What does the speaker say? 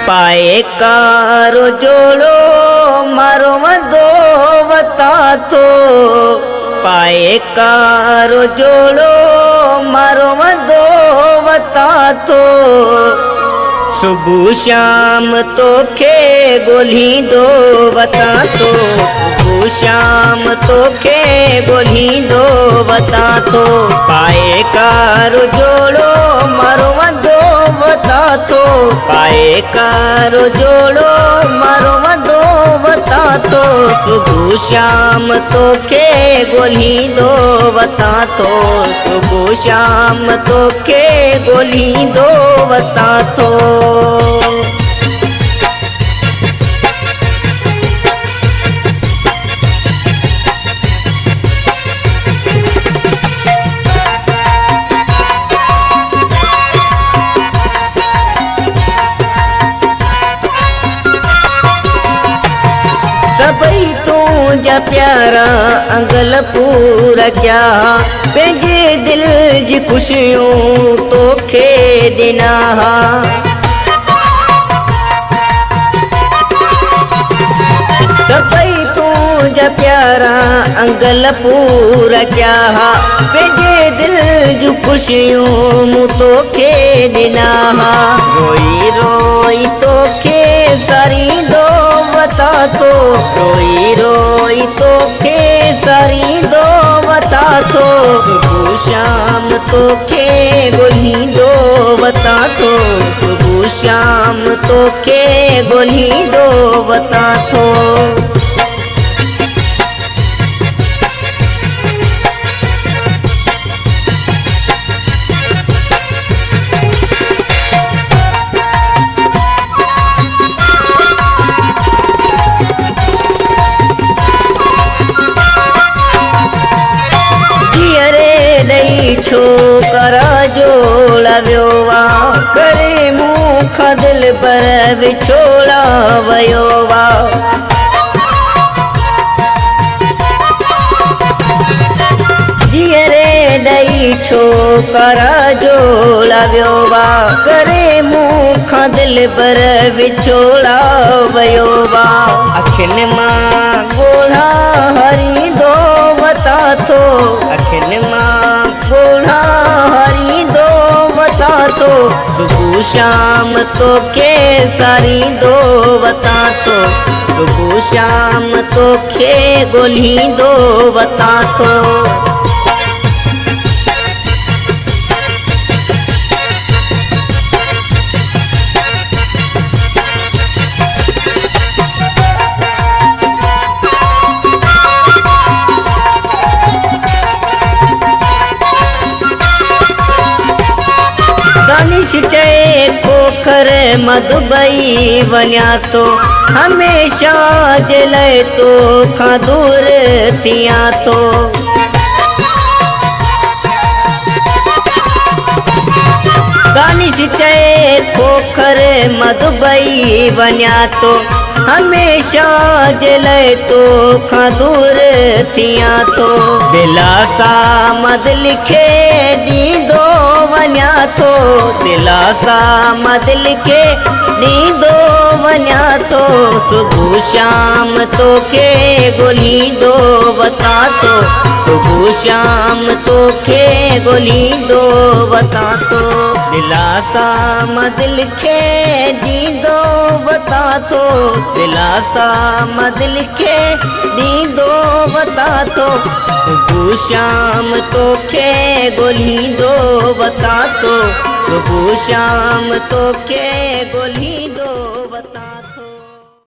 पाए कारो जोड़ो मारो मदो वता थो पाए कारो जोड़ो मारो मदो वता थो सुबह शाम तोखे ॻोल्हींदो वता थो सुबह शाम तोखे ॻोल्हींदो वता थो पाए कारो जोड़ो मारो मदो वता थो पाए कारो जोड़ो मारो मदो वता थो सुबह शाम तोखे ॻोल्हींदो वता थो सुबह शाम तोखे ॻोल्हींदो वता थो सबई तुझा प्यारा अंगल पूरा क्या पंहिंजे दिल जी खुशियूं तोखे ॾिना सबई तुझा प्यारा अंगल पूरा क्या पंहिंजे दिल जी खुशियूं मूं तोखे ॾिना रोई रोई तोखे सारींदो वता थो रोई रोई तोखे सारींदो वता थो सुबह शाम तोखे ॻोल्हींदो वता थो सुबह शाम तोखे ॻोल्हींदो वता थो छोकरा जोड़ा वियो करे मूंखां दिल पर विछोड़ा वियो जीअरे ॾई छोकरा जोड़ा वियो करे मूंखां दिल पर विछोड़ा वियो अखियुनि मां ॻोल्हा हरींदो वता थो अखियुनि मां ॻोल्हा हरींदो वता थो सुबह शाम तोखे सारींदो वता थो सुबह शाम तोखे ॻोल्हींदो वता थो चए पोखर मां दुबई वञा थो हमेशा जे लाइ तोखां दूर थियां थो दानिश चए पोखर मां दुबई वञा थो हमेशा जे लाइ तोखां दूर थियां थो दिलासा मां दिल खे ॾींदो वञा थो दिलासा मां दिल खे ॾींदो वञा थो सुबह शाम तोखे ॻोल्हींदो वता थो सुबह शाम तोखे ॻोल्हींदो वता थो दिलासा मां दिल खे ॾींदो वता थो दिलासा मां दिल खे ॾींदो वता थो सुबह शाम तोखे ॻोल्हींदो वता थो सुबह शाम तोखे ॻोल्हींदो वता